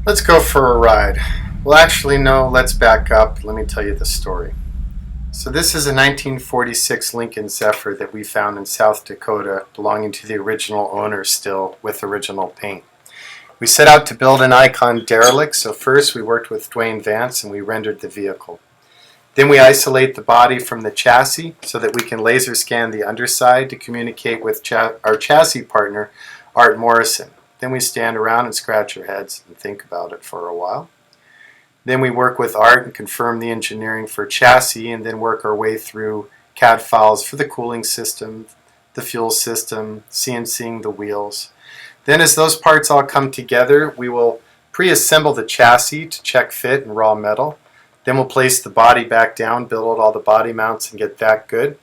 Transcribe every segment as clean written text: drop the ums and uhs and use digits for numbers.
Let's go for a ride. Well, actually, no, let's back up. Let me tell you the story. So this is a 1946 Lincoln Zephyr that we found in South Dakota, belonging to the original owner still, with original paint. We set out to build an icon derelict, so first we worked with Dwayne Vance and we rendered the vehicle. Then we isolate the body from the chassis so that we can laser scan the underside to communicate with our chassis partner, Art Morrison. Then we stand around and scratch our heads and think about it for a while. Then we work with Art and confirm the engineering for chassis, and then work our way through CAD files for the cooling system, the fuel system, CNCing the wheels. Then as those parts all come together, we will pre-assemble the chassis to check fit and raw metal. Then we'll place the body back down, build all the body mounts and get that good.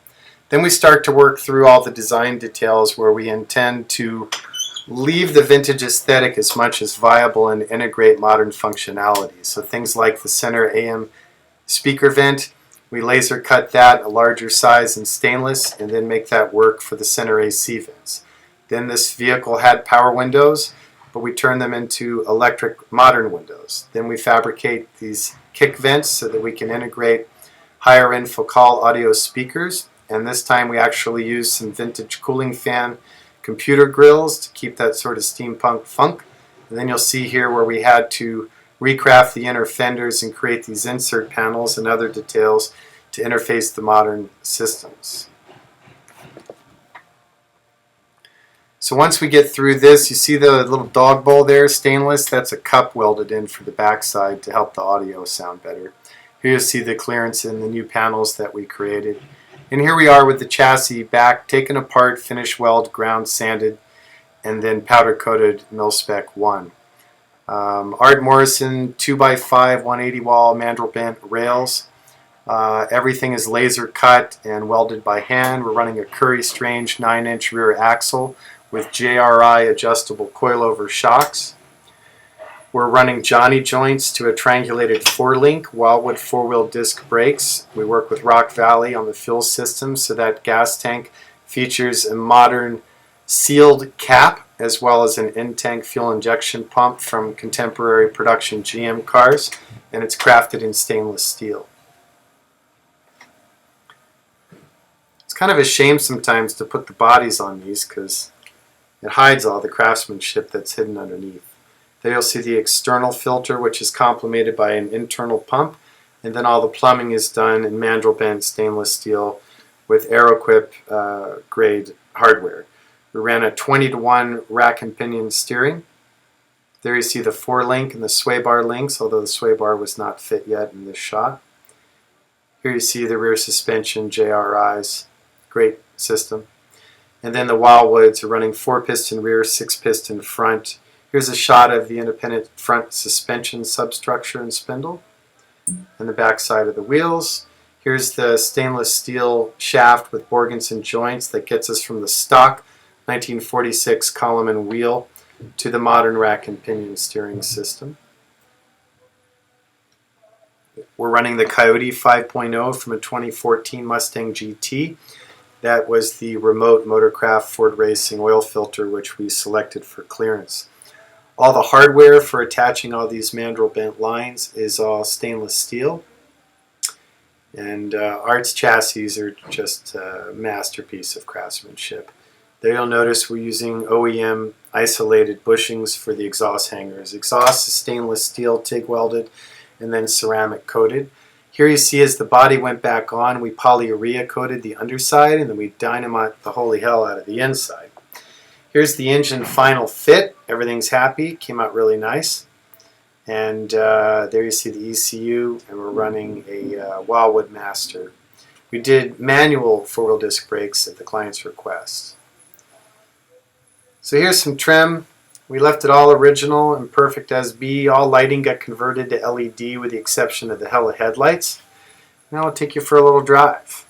Then we start to work through all the design details where we intend to leave the vintage aesthetic as much as viable and integrate modern functionality. So things like the center AM speaker vent, we laser cut that a larger size in stainless and then make that work for the center AC vents. Then this vehicle had power windows, but we turn them into electric modern windows. Then we fabricate these kick vents so that we can integrate higher end focal audio speakers, and this time we actually use some vintage cooling fan computer grills to keep that sort of steampunk funk. And then you'll see here where we had to recraft the inner fenders and create these insert panels and other details to interface the modern systems. So once we get through this, you see the little dog bowl there, stainless, that's a cup welded in for the backside to help the audio sound better. Here you'll see the clearance in the new panels that we created. And here we are with the chassis back, taken apart, finish weld, ground sanded, and then powder coated mil-spec 1. Art Morrison 2x5 180 wall mandrel bent rails. Everything is laser cut and welded by hand. We're running a Curry Strange 9-inch rear axle with JRI adjustable coilover shocks. We're running Johnny joints to a triangulated 4-link Wildwood 4-wheel disc brakes. We work with Rock Valley on the fuel system, so that gas tank features a modern sealed cap as well as an in-tank fuel injection pump from contemporary production GM cars, and it's crafted in stainless steel. It's kind of a shame sometimes to put the bodies on these because it hides all the craftsmanship that's hidden underneath. There you'll see the external filter, which is complemented by an internal pump, and then all the plumbing is done in mandrel bent stainless steel with Aeroquip grade hardware. We ran a 20-to-1 rack and pinion steering. There you see the 4-link and the sway bar links, although the sway bar was not fit yet in this shot. Here you see the rear suspension JRIs, great system. And then the Wildwoods are running 4-piston rear, 6-piston front. Here's a shot of the independent front suspension substructure and spindle and the back side of the wheels. Here's the stainless steel shaft with Borgenson joints that gets us from the stock 1946 column and wheel to the modern rack and pinion steering system. We're running the Coyote 5.0 from a 2014 Mustang GT. That was the remote Motorcraft Ford Racing oil filter which we selected for clearance. All the hardware for attaching all these mandrel bent lines is all stainless steel. And Art's chassis are just a masterpiece of craftsmanship. There you'll notice we're using OEM isolated bushings for the exhaust hangers. Exhaust is stainless steel TIG welded and then ceramic coated. Here you see as the body went back on, we polyurea coated the underside and then we dynamite the holy hell out of the inside. Here's the engine final fit. Everything's happy. Came out really nice. And there you see the ECU, and we're running a Wildwood Master. We did manual 4-wheel disc brakes at the client's request. So here's some trim. We left it all original and perfect as be. All lighting got converted to LED with the exception of the hella headlights. Now I'll take you for a little drive.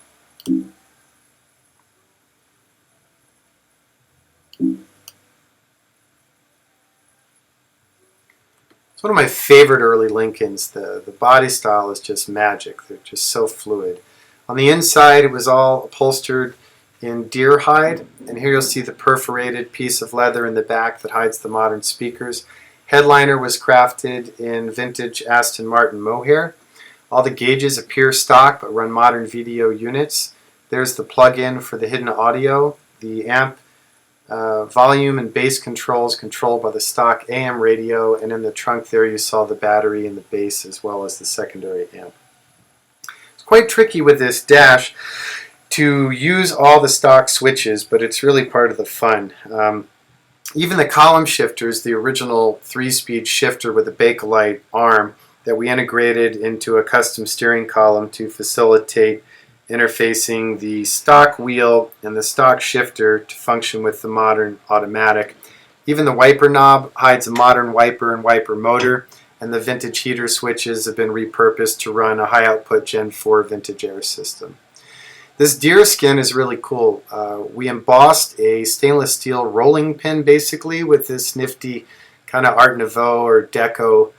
It's one of my favorite early Lincolns. The body style is just magic. They're just so fluid. On the inside it was all upholstered in deer hide, and here you'll see the perforated piece of leather in the back that hides the modern speakers. Headliner was crafted in vintage Aston Martin mohair. All the gauges appear stock but run modern VDO units. There's the plug-in for the hidden audio. The amp volume and bass controls controlled by the stock AM radio, and in the trunk there you saw the battery and the bass as well as the secondary amp. It's quite tricky with this dash to use all the stock switches, but it's really part of the fun. Even the column shifters, the original 3-speed shifter with a Bakelite arm that we integrated into a custom steering column to facilitate interfacing the stock wheel and the stock shifter to function with the modern automatic. Even the wiper knob hides a modern wiper and wiper motor, and the vintage heater switches have been repurposed to run a high output Gen 4 vintage air system. This deer skin is really cool. We embossed a stainless steel rolling pin basically with this nifty kind of Art Nouveau or Deco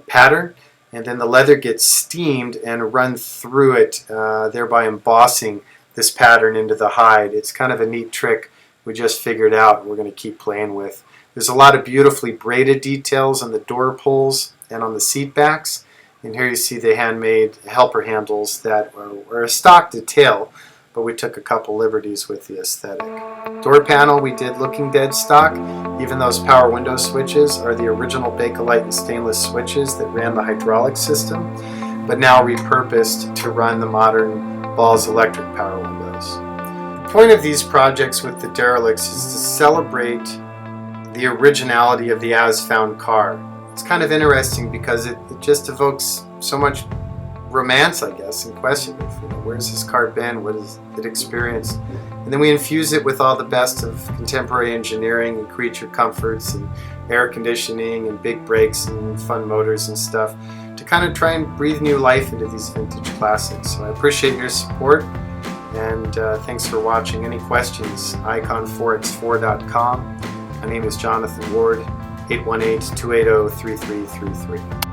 pattern, and then the leather gets steamed and run through it, thereby embossing this pattern into the hide. It's kind of a neat trick we just figured out and we're going to keep playing with. There's a lot of beautifully braided details on the door pulls and on the seat backs. And here you see the handmade helper handles that are a stock detail, but we took a couple liberties with the aesthetic. Door panel we did looking dead stock. Even those power window switches are the original Bakelite and stainless switches that ran the hydraulic system, but now repurposed to run the modern Ball's electric power windows. The point of these projects with the Derelicts is to celebrate the originality of the as-found car. It's kind of interesting because it just evokes so much romance, I guess, and question of, where's this car been, what has it experienced, and then we infuse it with all the best of contemporary engineering and creature comforts and air conditioning and big brakes and fun motors and stuff to kind of try and breathe new life into these vintage classics. So I appreciate your support, and thanks for watching. Any questions, icon4x4.com. My name is Jonathan Ward, 818-280-3333.